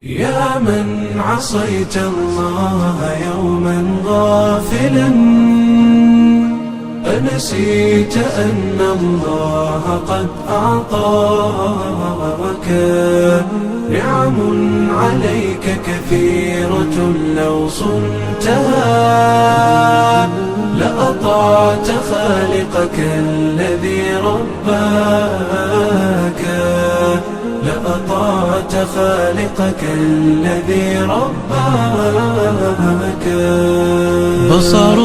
يا من عصيت الله يوما غافلا أنسيت أن الله قد أعطاك نعم عليك كثيرة لو صنتها لأطعت خالقك الذي رباك لأطعت خالقك الذي رباك بصر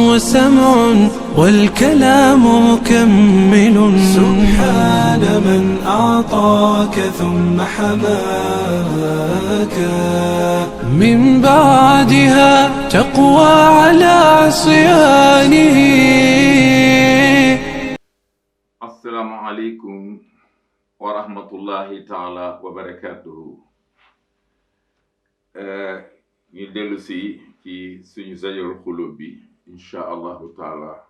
وسمع والكلام مكمل سبحان من أعطاك ثم حماك من بعدها تقوى على عصيانه. السلام عليكم wa rahmatullahi taala wa barakatuhu. ñu dellu si ci suñu Zajrul Qulub bi insha allahu taala.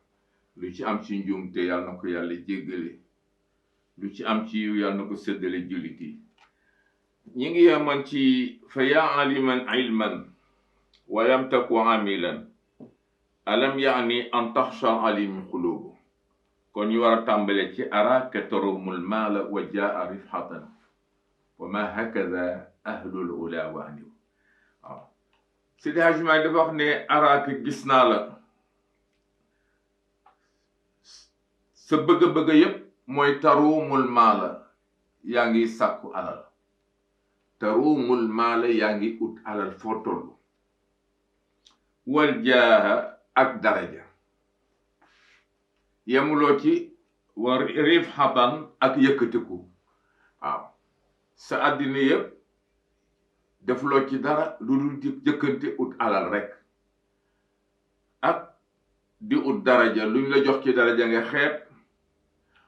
lu ci am ci njuumte yàlla na ko yàlla jéggale, lu ci am ci yiw yàlla na ko séddale jullit yi. ñi ngi yeman ci fa yaa aliman ilman wa lam taku amilan alam yaani an taxsha alimi qulubu. kon ñu war a tàmbale ci araka tarumul maala wa jaa rifhatan wa ma hakaza ahlul ula wa aniw. waaw Seydi Hajji Maalik dafa wax ne araka gis naa la, sa bëgg-bëgg yépp mooy tarumul maala, yaa ngi sàkku alal. tarumul maala, yaa ngi ut alal foo tollu. wal jaaha, ak daraja. yemuloo ci war rifhatan, ak yëkkatiku. waaw sa àddina yëpp defuloo ci dara lu dul di jëkkante ut alal rek ak di ut daraja. luñ la jox ci daraja nga xeeb.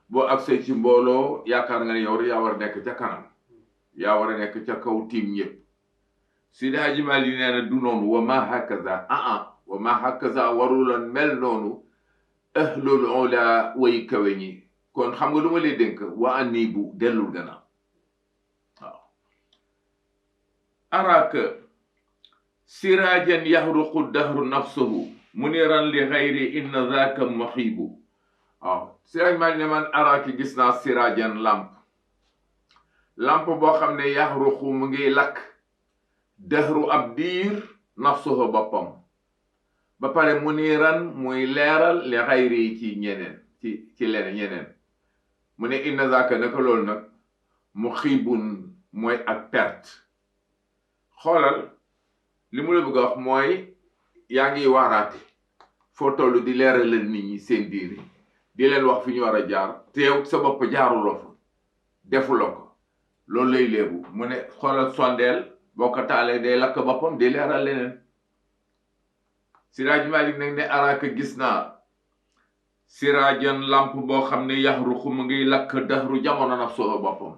boo agsee ci mbooloo yaakaar nga ne yow yaa war a nekk ca kanam, yaa war a nekk ca kaw tiim ñëpp. Seydi Hajji Maalik nee na du noonu. wa ma hakaza wa ma hakaza warulan mel noonu ahlul ula, way kawe ñi. kon xam nga lu ma lay dénk, wa anibu, dellul gannaaw. waaw araka sirajan yahruqu dahru nafsuhu muniran li ghayri inna dhaka muhibu. waaw siraj maa ne man araka gis naa sirajan lamp boo xam ne yahruqu mu ngi lakk dahru ab diir nafsuhu boppam, ba pare muniran muy leeral li xayri ci ñeneen, ci leneen ñeneen. mu ne inna zaka naka loolu nag mu xiibun mooy ak perte. xoolal li mu la bëgg a wax mooy yaa ngi waaraate foo toll di leeralal nit ñi seen diine, di leen wax fi ñu war a jaar, te yow sa bopp jaaruloo fa, defuloo ko. loolu lay léebu. mu ne xoolal sondeel boo ko taalee day lakk boppam, di leeral leneen. Siraj Malik nag ne araka gis naa sirajan lamp boo xam ne yaxruxu mu ngi lakk dahru jamono naf soo boppam,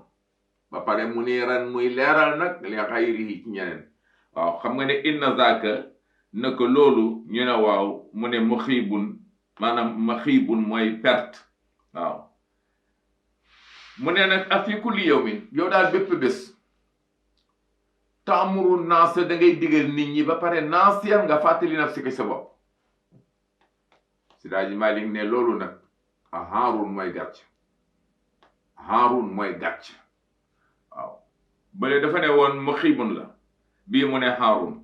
ba pare mu niiran muy leeral nag li xayri ci ñeneen. waaw xam nga ne inna zaka naka loolu ñu ne waaw. mu ne mu xiibun, maanaam ma xiibun mooy perte. waaw mu ne nag afi kulli yawmin, yow daal bépp bés taamuru naas, da ngay digal nit ñi ba pare naasiyan nga fàttali nafsika sa bopp. Seydi Hajji Maalik ne loolu nag a Haarun mooy gàcc. Haarun mooy gàcc. waaw bële dafa ne woon mu xiibun la, bii mu ne Haarun.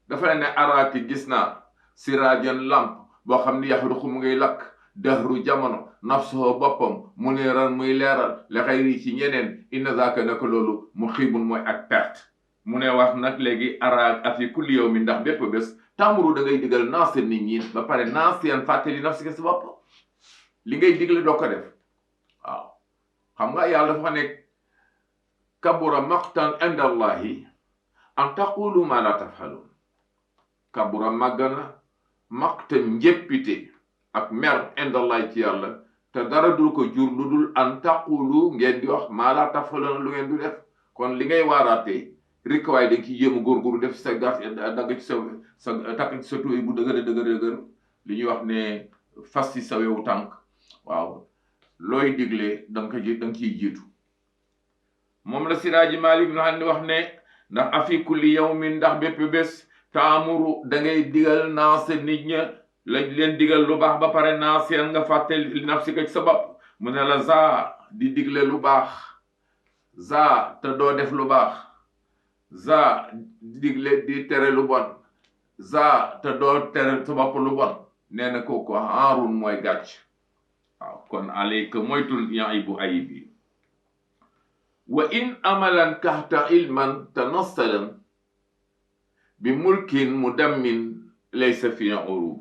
dafa ne araaki gis naa siraajan lamp boo xam ne yaxruqu mu ngay lakk dahru jamono nafsuhu boppam mu niran muy leeral li xayri ci ñeneen. inna zaaka naka loolu mu xiibun mooy ak perte. mu ne wax nag léegi araak afi kulli yawmin, ndax bépp bés tamuru da ngay digal naaseen nit ñi ba pare naaseen fàttali nafsika si bopp. li ngay digle doo ko def. waaw xam nga yàlla dafa ne kabura maqtan inda allahi an taqulu ma la tafalun. kabura màggana maqtan njéppite ak mer inda allahi ci yàlla, te dara dul ko jur lu dul an taqulu ngeen di wax ma la tafalun, lu ngeen du def. kon li ngay waaraatee rek waaye dañ ci yéemu góorgóorlu def sa gàtt dagg ci sa takk ci sa tuuy bu dëgër li ñuy wax ne fas ci sa wewu tànk. waaw looy digle danga ciy jiitu. moom la Siraaji Maalik ibn Hani wax ne ndax afi kulli yawmin ndax bépp bés taamuru da ngay digal naas nit ña lañ leen digal lu baax ba pare naasiyan nga fàtte li nafsika ci sa bopp mu ne la za di digle lu baax za te doo def lu baax za di digle di tere lu bon za te doo tere sa bopp lu bon nee na kooku haarun mooy gàcc waaw kon alayka moytul yaibu ayib yi wa in amalan kahta ilman tanassalan bi mulkin mudammin laysa fi urub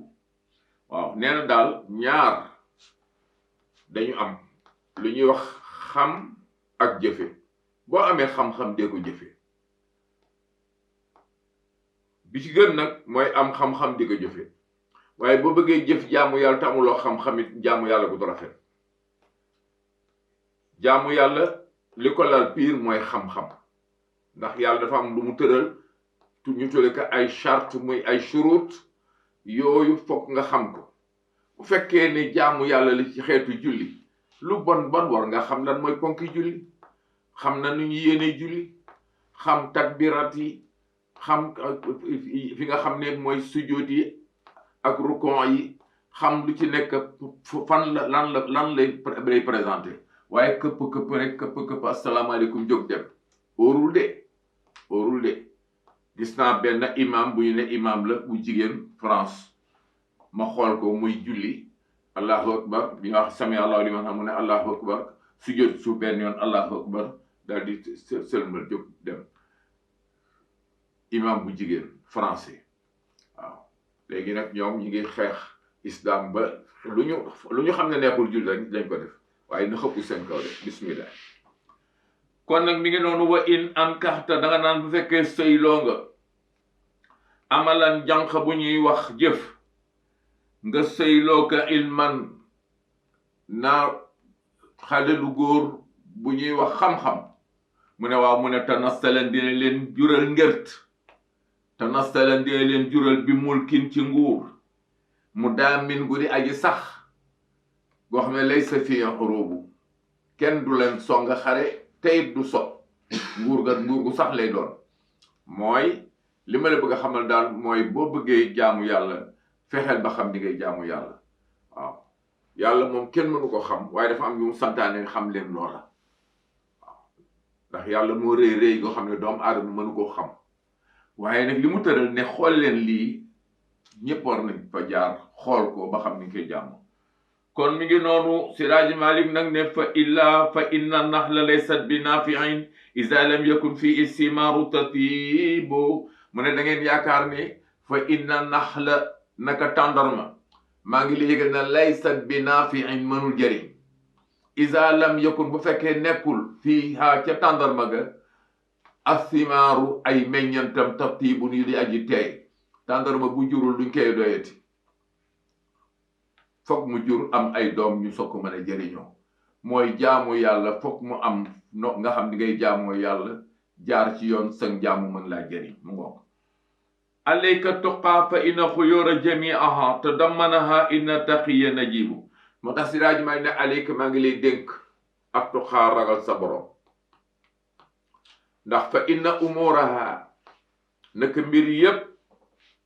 waaw nee na daal ñaar dañu am lu ñuy wax xam ak jëfe boo amee xam-xam dee ko jëfe bi ci gën nag mooy am xam-xam di ko jëfe waaye boo bëggee jëf jaamu yàlla te amuloo xam-xam it jaamu yàlla gu du rafet jaamu yàlla li ko lal piir mooy xam-xam ndax yàlla dafa am lu mu tëral ñu tudde ko ay charte muy ay shurut yooyu fokk nga xam ko bu fekkee ne jaamu yàlla li ci xeetu julli lu bon bon war nga xam lan mooy ponki julli xam na nu ñu yéene julli xam takbirat yi xam fi nga xam ne mooy sujjóot yi ak rukon yi xam lu ci nekk fan la lan lay présenté waaye këpp rek asalaamaaleykum jóg dem óorul de gis naa benn imam bu ñu ne imam la bu jigéen France ma xool ko muy julli allahu akbar bi nga wax sami allahu liman hamid mu ne allahu akbar sujjóot suuf benn yoon allahu akbar daal di sëlmal jóg dem imam bu jigéen français waaw léegi nag ñoom ñi ngi xeex islam ba lu ñu xam ne neexul julli rek dañ ko def waaye na xëppu seen kaw def bismillah kon nag mi ngi noonu wa in ankaxta da nga naan bu fekkee sëyloo nga amalan jànq bu ñuy wax jëf nga sëyloo ka ilman naa xale lu góor bu ñuy wax xam-xam mu ne waaw mu ne tanastalan dina leen jural ngërt tanastalan dina leen jural bi mulkin ci nguur mu daamin gu di aji sax goo xam ne laysa fi xurubu kenn du leen songa xare teyit du so nguur gu sax lay doon mooy li ma la bëgg a xamal daal mooy boo bëggee jaamu yàlla fexeel ba xam di ngay jaamu yàlla waaw yàlla moom kenn mënu ko xam waaye dafa am yu mu santaane xam leen loola waaw ndax yàlla moo rëy goo xam ne doomu aadama mënu koo xam waaye nag li mu tëral ne xool leen lii ñëpp war nañ fa jaar xool ko ba xam ni koy jaamu kon mi ngi noonu Siraaji Malik nag ne fa inna naxla laysat bi nafiin iza lam yakun fi istimaaru tatibu mu ne da ngeen yaakaar ne fa inna naxla naka tàndarma maa ngi léegi na laysat bi nafiin mënul jëriñ iza lam yakun bu fekkee nekkul fii ha ca tàndarma ga astimaaru ay meññantam tatibu ni di aji teey tàndarma bu jurul duñ koy doyati fokk mu jur am ay doom ñu soog ko mën a jëriñoo mooy jaamu yàlla fokk mu am nga xam ni ngay jaamoo yàlla jaar ci yoon sang jaamu mën laa jëriñ mu ngoog alayka tuqaa fa inna xuyóora jamiaha tadammanaha inna taqiya najibu moo tax Siraaji Maalik ne alayka maa ngi lay dénk ak tuqaa ragal sa borom ndax fa inna umuraha naka mbir yépp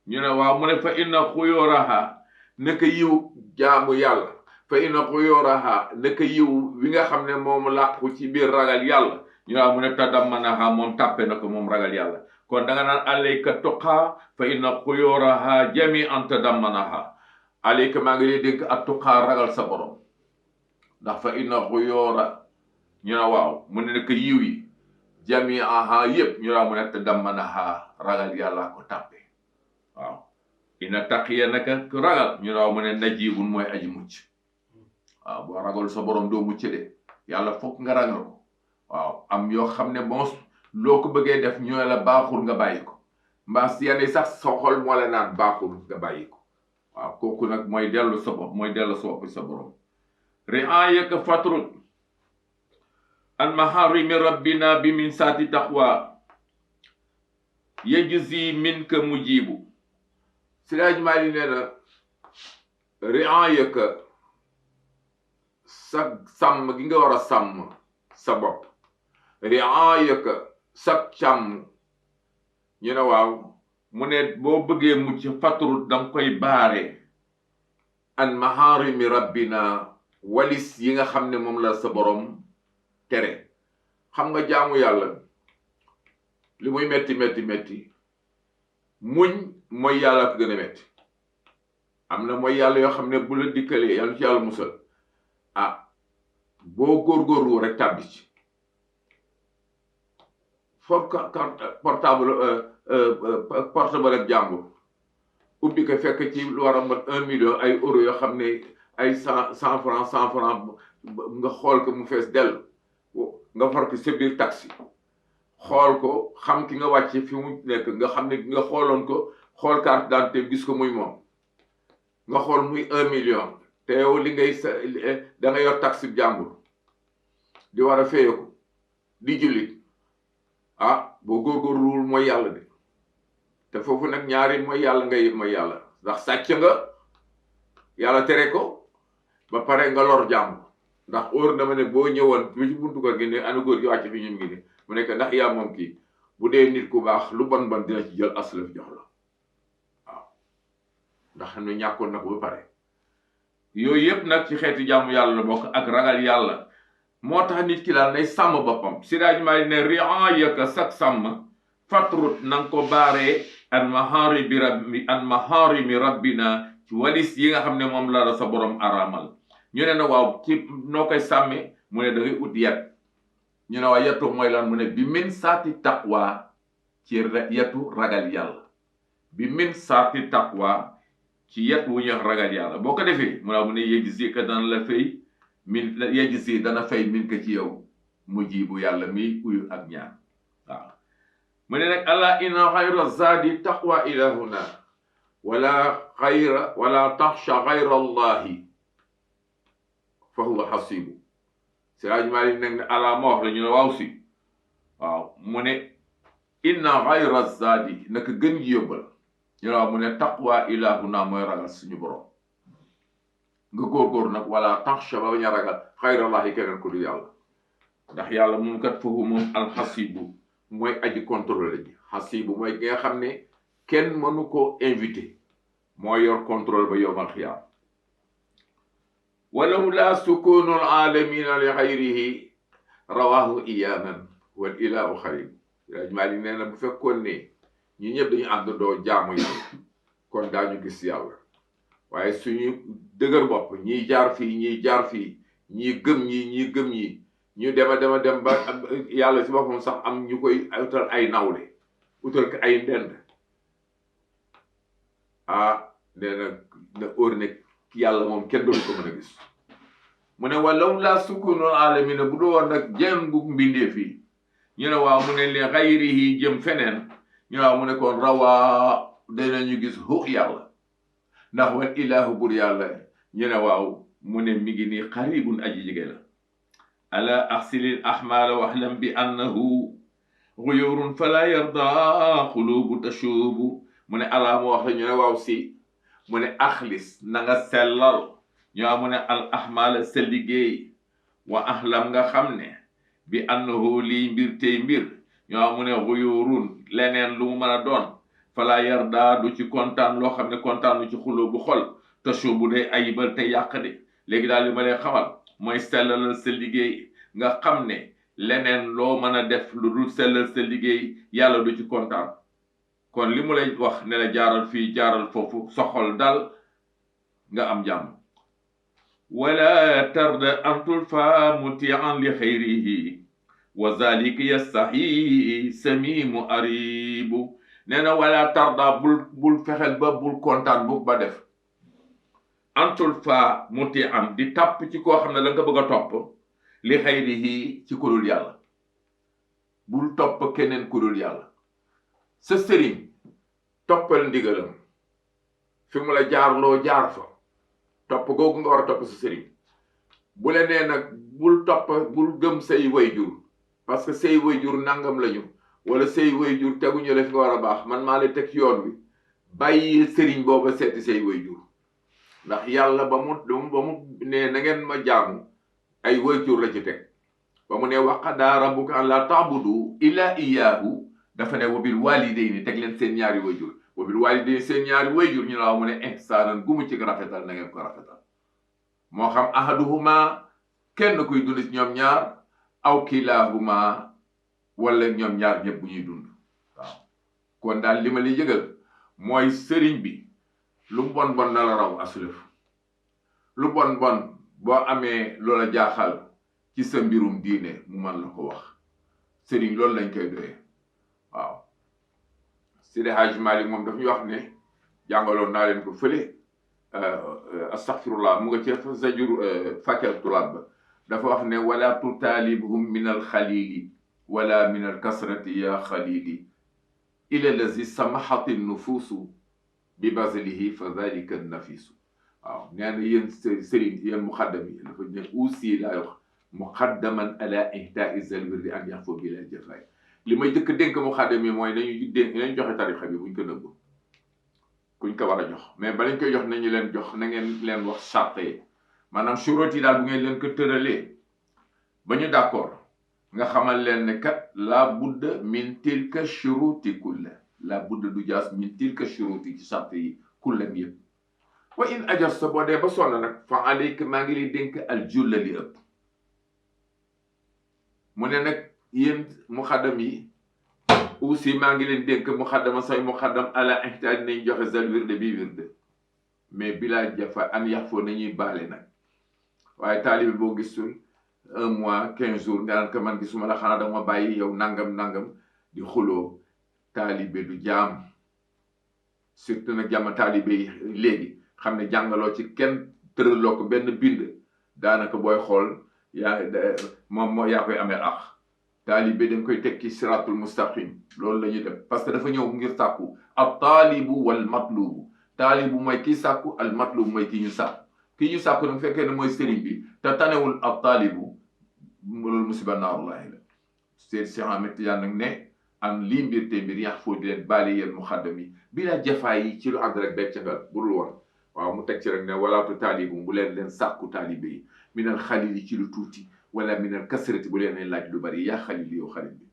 ñu ne waaw mu ne fa inna xuyóoraha naka yiw jaamu yàlla fa inna xuyóoraha naka yiw wi nga xam ne moom làqu ci biir ragal yàlla ñu ne mu ne tadammanaha moom tàppe na ko moom ragal yàlla kon da nga naan alayka tuqaa fa inna xuyóoraha jami'an tadammanaha alayka maa ngi lay dénk ak tuqaa ragal sa borom ndax fa inna xuyóora ñu ne waaw mu ne naka yiw yi jami'aha yépp ñu ne mu ne tadammanaha ragal yàlla ko tàppe waaw ina taqiya naka ku ragal ñu raw mu ne najibun mooy aji mucc waaw boo ragal sa borom doo mucc de yàlla fokk nga ragal ko waaw am yoo xam ne bon loo ko bëggee def ñoo la baaxul nga bàyyi ko mbaa si yenn sax sa xol moo la naan baaxul nga bàyyi ko waaw kooku nag mooy dellu sa bopp mooy dellu sa bopp sa borom ri'ayaka fatrut al maharimi rabbina bi min saati taqwa yajzi minka mujibu Siraaji Maalik nee na ri'ayaka sa sàmm gi nga war a sàmm sa bopp ri'ayaka sa càmm ñu ne waaw mu ne boo bëggee mucc fatrut danga koy baare an maharimi rabbina walis yi nga xam ne moom la sa borom tere. xam nga jaamu yàlla li muy metti muñ mooy yàlla ko gën a metti. am na mooy yàlla yoo xam ne bu la dikkalee yàlla ci yàlla musal boo góorgóorlu rek tàbbi ci. for portable ak jàmbur ubbi ko fekk ci lu war a mat 1 million ay euro yoo xam ne ay 100 francs nga xool ko mu fees dell nga far ko sa biir taxi xool ko xam ki nga wàcce fi mu nekk nga xam ne nga xooloon ko xool carte d'identité gis ko muy moom nga xool muy 1 million te yow li ngay da nga yor taxi jàmbur di war a feyeku di jullit boo góorgóorluwul mooy yàlla de te foofu nag ñaari mooy yàlla ngay mooy yàlla ndax sàcc nga yàlla tere ko ba pare nga lor jàmbur. ndax óor dama ne boo ñëwoon bi ci buntu kër gi ne ana góor gi wàcc fi ñun ngi ne mu nekk ndax yaa moom kii bu dee nit ku baax lu bon dina ci jël aslaf jox la ndax xam ne ñàkkoon na ko ba pare. yooyu yëpp nag ci xeeti jàmm yàlla la bokk ak ragal yàlla moo tax nit ki daal nay sàmm boppam. Siraaj Maalik ne ri'aayaka sak sàmm fatrut nanga ko baaree an maharimi rabbina ci walis yi nga xam ne moom la sa borom araamal. ñu ne na waaw ci noo koy sàmmee mu ne da ngay ut yet. ñu ne waaw yetu mooy lan mu ne bi min saati taqwa ci yetu ragal yàlla. bi min saati taqwa ci yet wu ñuy ragal yàlla boo ko defee mu ne yejzi ka dana la fay yejzi dana fay min ka ci yow mujibu yàlla mi uyu ak ñaan. waaw mu ne nag ala inna xayra zaadi taqwa ilahuna wala taxsha xayra allahi fa huwa xasibu. Siraaj Maalik nag ne ala ma wax la ñu ne waaw si waaw mu ne inna xayra zaadi naka gën gi yóbbal ñu ne waaw mu ne taqwa ilahuna mooy ragal suñu borom nga góorgóor nag wala taxsha ba bañ a ragal xayrallahi keneen ku du yàlla ndax yàlla moom kat foofu moom alxasibu mooy aji contrôle ji. xasibu mooy ki nga xam ne kenn mënu ko invité moo yor contrôle ba yowmal xiyaam. walaw la sukunu alamina li xayrihi rawahu iyanan wal ilahu xarib. Maalik nee na bu fekkoon ne ñi ñëpp dañu ànd doo jaamu yàlla kon daañu gis yàlla waaye suñu dëgër bopp ñiy jaar fii ñiy gëm ñi ñu dem ba yàlla si boppam sax am ñu koy utal ay nawle utal ko ay ndend nee na óor ne yàlla moom kenn doon ko mën a gis. mu ne walaw la sukunul alamina bu doon nag jëngu mbindeef yi ñu ne waaw mu ne li xayrihi jëm feneen ñu ne waaw mu ne kon rawaa danañu gis hu yàlla ndax wal ilahu bur yàlla ñu ne waaw mu ne mi ngi nii xaribun aji jege la. ala axsilil ahmala waxlam bi annahu guyurun fala yarda xulubu tashubu. mu ne ala mu wax la ñu ne waaw si mu ne axlis na nga sellal ñoo mu ne al ahmala sa liggéey wa ahlam nga xam ne bi annahu lii mbir tey mbir ñoo mu ne guyurun leneen lu mu mën a doon fala yarda du ci kontaan loo xam ne kontaanu ci xuloo bu xol tashubu day ayibal te yàq de. léegi daal li ma lay xamal mooy sellalal sa liggéey nga xam ne leneen loo mën a def lu dul sellal sa liggéey yàlla du ci kontaan. kon li mu lay wax ne la jaaral fii jaaral foofu soxol dal nga am jàmm. wala tarda an tulfa mutian li xayrihi wa zalika yastahi samimu aribu. nee na wala tarda bul fexel ba bul kontaan bu ba def antul fa muti am di tàpp ci koo xam ne la nga bëgg a topp li xayrihi ci kudul yàlla. bul topp keneen kudul yàlla. sa sëriñ toppal ndigalam fi mu la jaarloo jaar fa topp googu nga war a topp sa sëriñ. bu la nee nag bul gëm say wayjur parce que say wayjur nangam lañu wala say wayjur teguñu la fi nga war a baax man maa lay teg yoon wi bàyyi sëriñ booba seeti say wayjur. ndax yàlla ba mu ne na ngeen ma jaamu ay wayjur la ci teg ba mu ne wa qadaa rabbuka an laa ta'budu illa iyyahu dafa ne wabil walidayni teg leen seen ñaari wayjur wabil walidayni seen ñaari wayjur ñu la mu ne ihsaanan gumu ci rafetal na ngeen ko rafetal moo xam ahaduhuma kenn kuy dund ci ñoom ñaar aw kilahuma wala ñoom ñaar ñëpp bu ñuy dund waaw kon daal li ma li yëgal mooy sëriñ bi lu bon bon na la raw asulëf lu bon bon boo amee loola jaaxal ci sa mbirum diine mu man la ko wax sëriñ loolu lañ koy doyee waaw Seydi Hadji Malick moom daf ñu wax ne jàngaloon naa leen ko fële astaghfirullah mu nga ci zajur fakkel tulaab ba dafa wax ne wala tutaalibhum min alxalili wala min alkasrati ya xalili ila allazi samahati nufuusu bi baslihi fa dalika nafisu waaw nee na yéen sëriñ yéen muxaddam yi dafa ne aussi laa wax muxaddaman ala ihdaai zalwirdi an yaxfo bi la jafaay li may jëkk dénk muxaddam yi mooy nañu joxe tarixa bi buñ ko nëbb kuñ ko war a jox mais ba lañ koy jox nañu leen jox na ngeen leen wax charte yi maanaam shuruut yi daal bu ngeen leen ko tëralee ba ñu d'accord nga xamal leen ne kat la budda min tilka shuruuti kulla la budda du jaas min tilka shuruuti ci charte yi kullam yëpp wa in ajarta boo dee ba sonn nag fa alayka maa ngi lay dénk al julla li ëpp mu ne nag yéen muxaddam yi aussi maa ngi leen dénk muxaddama say muxaddam ala ihtaaj nañ joxe zal wirde bi wirde mais bilaa jafa an yax foo nañuy baale nag waaye taalibi boo gisul 1 mois 15 jours nga naan ko man gisuma la xanaa dama bàyyi yow nangam di xuloo taalibe du jaam surtout nag jàmm taalibe yi léegi xam ne jàngaloo ci kenn tëraloo ko benn bind daanaka booy xool moom yaa koy amee ak taalibe dañ koy teg ci siratul mustaqim loolu la ñuy def parce que dafa ñëw ngir sàkku al taalibu wal matlubu taalibu mooy kii sàkku al matlubu mooy kii ñu sàkku kii ñu sàkku nag fekkee ne mooy sëriñ bi te tanewul al taalibu loolu musiba naarullahi la Seyd Cheikh Ahmed Tidiane nag ne am lii mbir te mbir yax foo di leen baale yéen muxaddam yi bi la jafaay yi ci lu àgg rek beccangal burul woon waaw mu teg ci rek ne walaatu taalibu bu leen sàkku taalibe yi minal xalili ci lu tuuti wala minal kasrati bu leen laaj lu bari yaa xalil yow xalil bi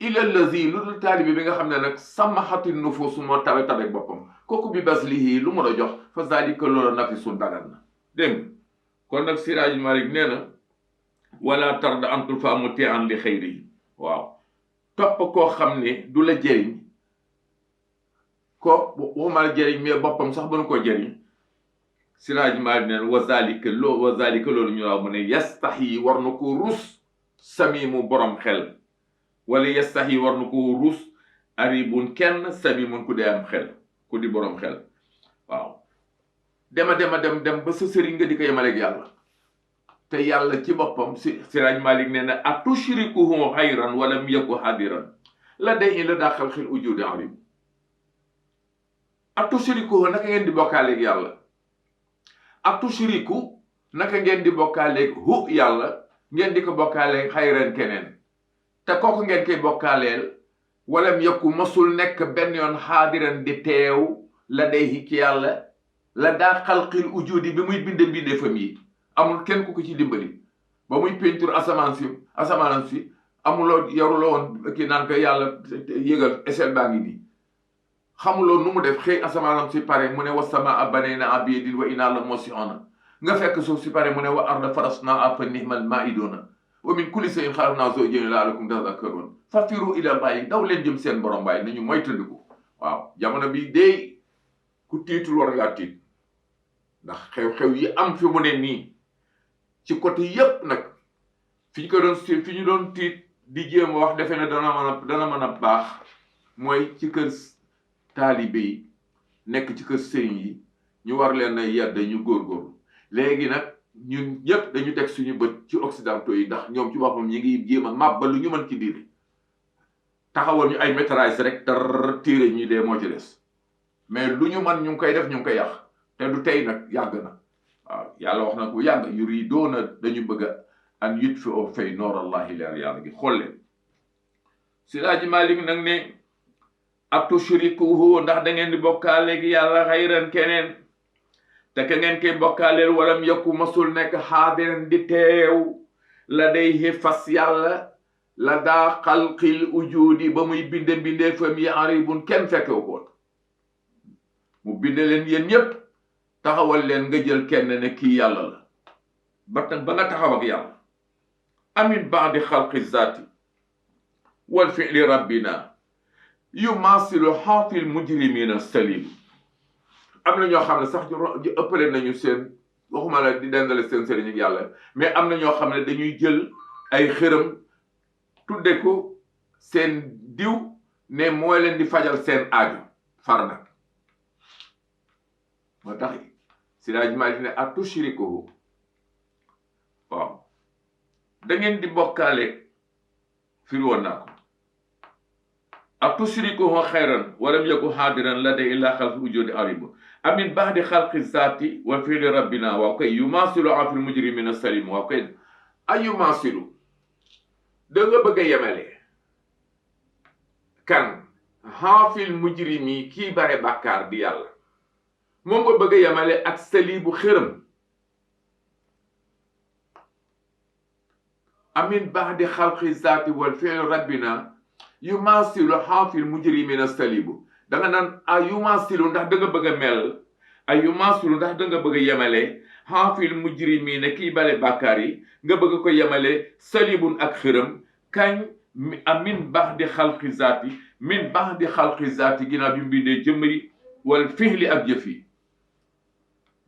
ila allazi lu dul taalibe bi nga xam ne nag samaxati nufuus moo tabe boppam kooku bi baslihi lu mu la jox fa zalika loola nafisun dagan na dégg kon nag Siraaj Malik nee na wala tarda antul fa mu tee an li xëyri yi waaw topp koo xam ne du la jëriñ ko waxuma la jëriñ mais boppam sax ba nu ko jëriñ Siraaj Malik nee na wa zalika loolu ñu waaw mu ne yastahi war na ko rus samimu borom xel wala yastahi war na ko rus aribun kenn samimun ku dee am xel ku di borom xel waaw dem ba sa sëriñ nga di ko yemaleeg yàlla te yàlla ci boppam Siraaj Malik nee na atushrikuhu xayran walam yaku hadiran la day in la daa xel ujudi arim atushrikuhu naka ngeen di bokkaaleeg yàlla atushriku naka ngeen di bokkaaleeg hu yàlla ngeen di ko bokkaaleeg xayran keneen te kooku ngeen koy bokkaaleel walam yaku masul nekk benn yoon hadiran di teew la day ci yàlla la daa xalqil ujudi bi muy binde fam yi amul kenn ku ko ci dimbali ba muy peinture asamaan si amuloo yaruloo woon kii naan ko yàlla yëgal échelle baa ngi nii xamuloo nu mu def xëy asamaan si pare mu ne wa samaa banayna biyadin wa inna la musi'una nga fekk suuf si pare mu ne wa arda farasna fa ni'mal ma'iduna wa min kulli shay'in khalaqna zawjayn la'allakum tadhakkarun fafiru ila Allahi daw leen jëm seen borom baay nañu moytandiku waaw jamono bi dee ku tiitul war ngaa tiit ndax xew-xew yi am fi mu ne nii ci côté yépp nag fi ñu doon tiit di jéem a wax defe ne dana mën a baax mooy ci kër taalibe yi nekk ci kër sëriñ yi ñu war leen a yedd ñu góorgóorlu léegi nag ñun ñëpp dañu teg suñu bët ci occidentaux yi ndax ñoom ci boppam ñi ngi jéem a màbbal lu ñu mën ci diine taxawal ñu ay métrage rek tar téere ñi dee moo ci des mais lu ñu mën ñu ngi koy def ñu ngi koy yàq te du tey nag yàgg na waaw yàlla wax na ko yàgg yuriduuna dañu bëgg an yutfi'u fay noorallahi leer yàlla gi xool leen Siraaji Malik nag ne atushrikuhu ndax da ngeen di bokkaaleeg yàlla xayran keneen te ka ngeen koy bokkaaleel walam yakku masul nekk xaadiran di teew la day fas yàlla la daa xalqil ujudi ba muy binde fam yi aribun kenn fekkewu ko mu binde leen yéen ñépp taxawal leen nga jël kenn ne kii yàlla la ba nga taxaw ak yàlla amin baadi xalqi zaati wal fi'li rabbina yumaasilu xaafil mujrimina salim am na ñoo xam ne sax ñu ëppale nañu seen waxuma la di dendale seen sëriñ ak yàlla mais am na ñoo xam ne dañuy jël ay xërëm tudde ko seen diw ne mooy leen di fajal seen aaju far nag moo tax si laaj Maalik ne atushrikuhu waaw da ngeen di bokkaale firi woon naa ko atushrikuhu xayran walam yaku haadiran la day illa xalqi wujudi aribu amin ba'di xalqi zaati wa fi'li rabbina waaw koy yumaasilu afil mujrimina salim waaw koy ay yumaasilu da nga bëgg a yemale kan xaafil mujrimi kii bare bàkkaar di yàlla moom nga bëgg a yemale ak salibu xërëm amin ba'di xalqi zaati wal fi'li rabbina yumaasilu xaafil mujrimina salibu da nga naan a yumaasilu ndax da nga bëgg a mel a yumaasilu ndax da nga bëgg a yemale xaafil mujrimina kii bare bàkkaar yi nga bëgg ko yemale salibun ak xërëm kañ amin ba'di xalqi zaati min ba'di xalqi zaati ginnaaw bi mu bindee jëmm yi wal fihli ak jëf yi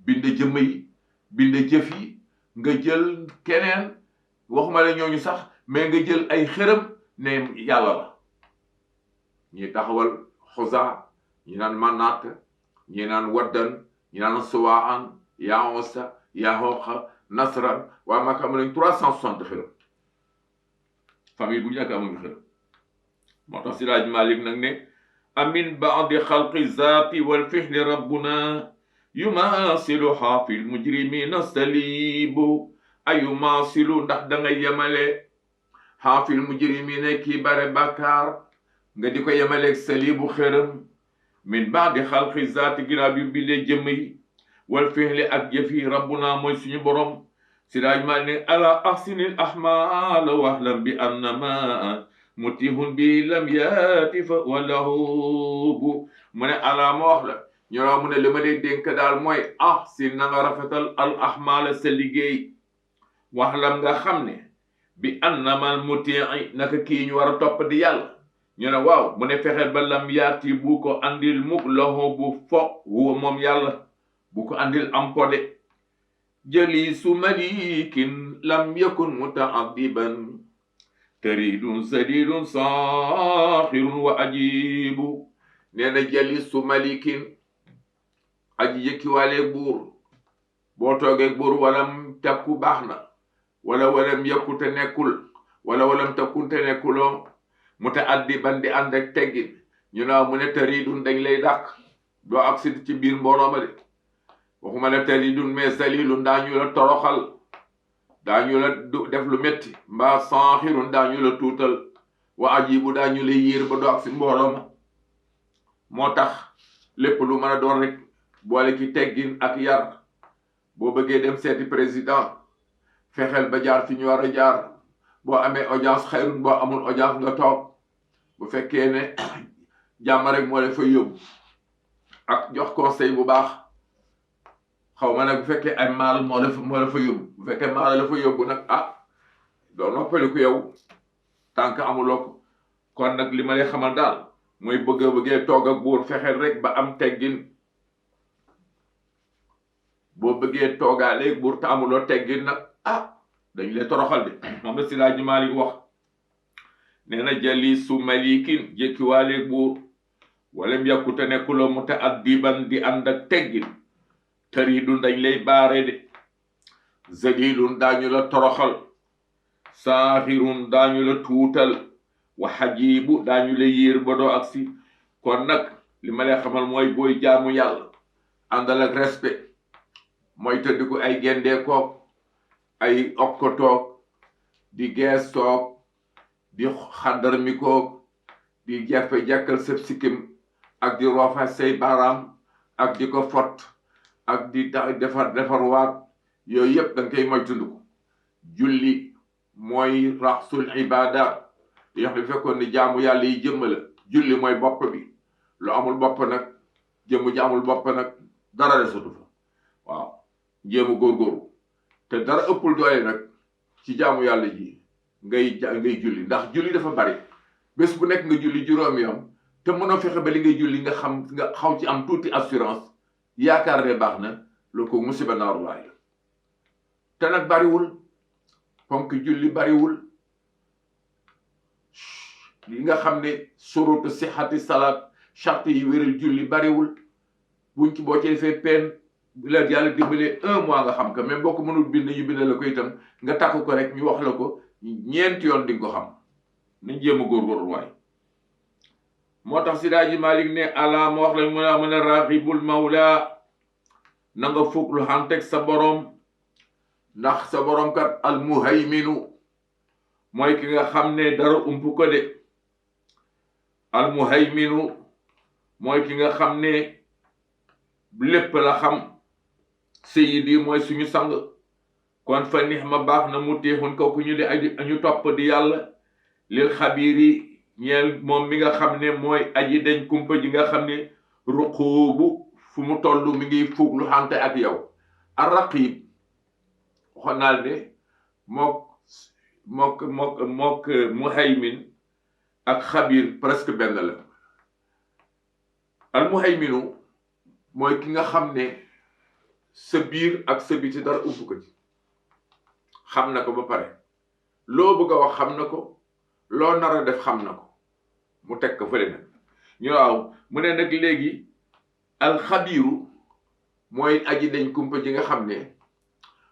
binde jëmm yi binde jëf yi nga jël keneen waxuma la ñooñu sax mais nga jël ay xërëm ne yàlla la ñi taxawal xuza ñi naan manaat ñi naan waddan ñi naan suwaan yaonsa yahoqa nasran waa Makka am nañ 360 xërëm famille bu ñu nekk amuñu xërëm moo tax si laaj Malik nag ne amin ba'di xalqi zaati wal fihli rabbuna yumaasilu xaafil mujrimina salibu ay yumaasilu ndax da nga yemale xaafil mujrimina kii bare bàkkaar nga di ko yemaleeg salibu xërëm min ba'di xalqi zaati ginnaaw bi bindee jëmm yi wal fihli ak jëf yi rabbuna mooy suñu borom si laaj Malik ne ala ahsinil ahmal wahlam bi annama mutihun bi lam yaati fa walahu mu ne ala ma wax la ñoroo mu ne li ma lay dénk daal mooy ahsin na nga rafetal al ahmal sa liggéey wahlam nga xam ne bi annama mutii naka kii ñu war a topp di yàlla ñu ne waaw mu ne fexeel ba lam yaati bu ko andil muk lahu bu fo huwa moom yàlla bu ko andil am pode jalisu malikin lam yakun mutaaddiban taridun sadidun saaxirun wa ajibu nee na jalisu malikin aji yëkkiwaaleeg buur boo toogeeg buur walam takku baax na walam yakku te nekkul walam takkun te nekkuloo mutaaddiban di ànd ak teggin ñu naaw mu ne taridun dañ lay dàq doo agsi ci biir mbooloo ma de waxuma ne taridun mais salilun daañu la toroxal daañu la def lu metti mbaa saaxirun daañu la tuutal wa ajibu daañu la yiir ba doo agsi mbooloo ma moo tax lépp lu mën a doon rek boole ki teggin ak yar boo bëggee dem seeti président fexeel ba jaar fi ñu war a jaar boo amee audience xayrun boo amul audience nga toog bu fekkee ne jàmm rek moo la fa yóbbu ak jox conseil bu baax xaw ma nag bu fekkee ay maal moo la fa yóbbu bu fekkee maal la fa yóbbu nag doo noppaliku yow tànk amuloo ko kon nag li ma lay xamal daal mooy bëggee toog ak buur fexeel rek ba am teggin boo bëggee toogaaleeg buur te amuloo teggin nag dañu lay toroxal de moom la si laaj Maalik wax nee na jalisu malikin jékkiwaaleeg buur walam yàkkute nekkuloo mutaaddiban di ànd ak teggin taridun dañ lay baare de zalilun daañu la toroxal saaxirun daañu la tuutal wa xajibu daañu la yéer ba doo agsi kon nag li ma lay xamal mooy booy jaamu yàlla àndal ak respect mooy tëddiku ay gendeekook ay okkotoog di gees toog di xaddar mi koog di jafe-jakkal sëb sikkim ak di roofa say baaraam ak di ko fot ak di defar waat yooyu yëpp da nga koy moytundiku julli mooy raxsul ibadat li nga xam ne fekkoon ni jaamu yàlla yi jëmm la julli mooy bopp bi lu amul bopp nag jëmm ji amul bopp nag dara desatu fa waaw jéem a góorgóorlu te dara ëppul doole nag ci jaamu yàlla ji ngay julli ndax julli dafa bari bés bu nekk nga julli juróomi yoon te mënoo fexe ba li ngay julli nga xaw ci am tuuti assurance yaakaar ne baax na loolu ko musiba naaru laay la te nag bariwul ponk julli bariwul li nga xam ne surutu sixati salaat charte yi wéral julli bariwul buñ ci boo ci defee pen la yàlla dimbalee 1 mois nga xam que même boo ko mënul bind ñu bind la ko itam nga takk ko rek ñu wax la ko ñeenti yoon di nga ko xam nañ jéem a góorgóorlu waay moo tax Sidaaji Malik ne ala ma wax la mën a raxibul mawla na nga fukk lu xanteg sa borom ndax sa borom kat al muhayminu mooy ki nga xam ne dara umpu ko de al muhayminu mooy ki nga xam ne lépp la xam sayyidi mooy suñu sang kon fa nixma baax na mu teexun kaw ku ñu di ñu topp di yàlla lil xabiiri ñeel moom mi nga xam ne mooy aji dañ kumpa ji nga xam ne ruquubu fu mu toll mi ngi fuglu xante ak yow ar raqib waxoon naa ne mook muhaymin ak xabir presque benn la al muhayminu mooy ki nga xam ne sa biir ak sa biti dara ubbu ko ci xam na ko ba pare loo bëgg a wax xam na ko loo nar a def xam na ko mu teg ko fële nag ñu waaw mu ne nag léegi alxabiiru mooy aji dañ kumpa ji nga xam ne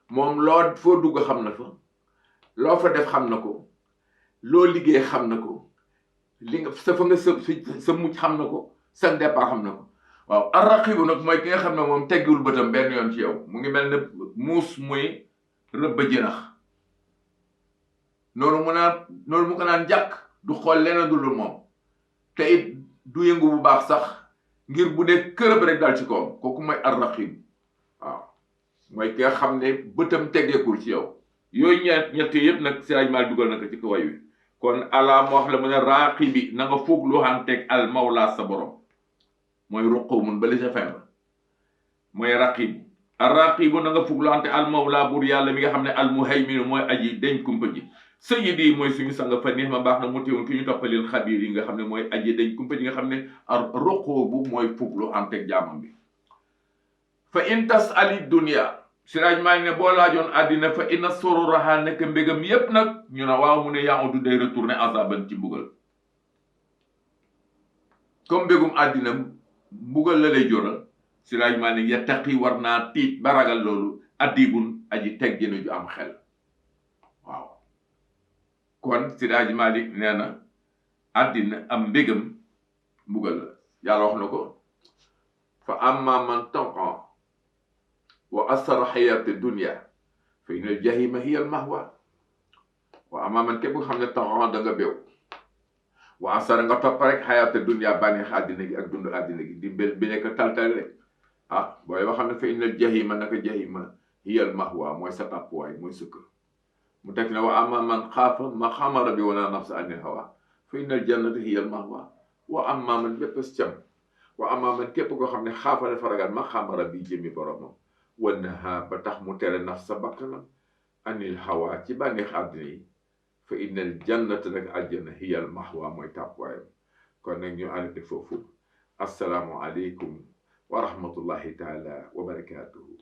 moom loo foo dugg xam na fa loo fa def xam na ko loo liggéey xam na ko li nga sa fa nga sa mucc xam na ko sa départ xam na ko waaw arraqibu nag mooy ki nga xam ne moom teggiwul bëtam benn yoon ci yow mu ngi mel ne muus muy rëbba jinax noonu mu ko naan jàkk du xool leneen dul moom te it du yëngu bu baax sax ngir bu dee kërëb rek daal ci kawam kooku mooy arraqib waaw mooy ki nga xam ne bëtam teggeekul ci yow yooyu ñett yëpp nag Sëriñ Maalik dugal na ko ci ko way wi kon ala moo wax la mu ne raqibi na nga foog loo xam teg al mawla sa borom mooy ruqu mun ba li sa fin ba mooy raqib arraqibu na nga foog loo xam te al mawla buur yàlla mi nga xam ne al muhayminu mooy aji dañ kumpa ji sayyidi mooy suñu sang fa neex ma baax na mu teewoon ki ñu toppalil xabiir yi nga xam ne mooy aji dañ kumpa ji nga xam ne ar ruqu bu mooy foog loo xam teg jaamam bi fa in tas ali dunia Siraaj maa ngi ne boo laajoon àddina fa inna sururaha nekk mbégam yépp nag ñu ne waaw mu ne yahudu day retourné azaban ci mbugal comme mbégum àddina mbugal la lay joral Siraaj maa ne yattaqi war naa tiit ba ragal loolu addibun aji tegginu ju am xel waaw kon Siraaj Maalik nee na àddina am mbégam mbugal la yàlla wax na ko fa amma man taqa wa asara xayaati dunia fa inna al jahima hiya al mahwa wa amma man képp nga xam ne taxaw da nga béw wa asara nga topp rek xayaati dunia bànneex àddina gi ak dund àddina gi di bi nekk taltal rek ah booy wax xam ne fa inna al jahima naka jahima hiya al mahwa mooy sa tàppuwaay mooy sa kër mu teg ne wa amma man xaafa maqaama rabbi wa nahaa nafsa anil hawa fa inna al jannata hiya al mahwa wa amma man bépp cam wa amma man képp koo xam ne xaafa dafa ragal maqaama rabbi jëmmi boromam wannaha ba tax mu tere naf sa bakkanam anil hawa ci bànneex àddina yi fa innal jannata nag àjjana hiyal mahwa mooy tàppuwaayam kon nag ñu arrêté foofu assalaamu aleykum wa rahmatullahi taala wa barakatuhu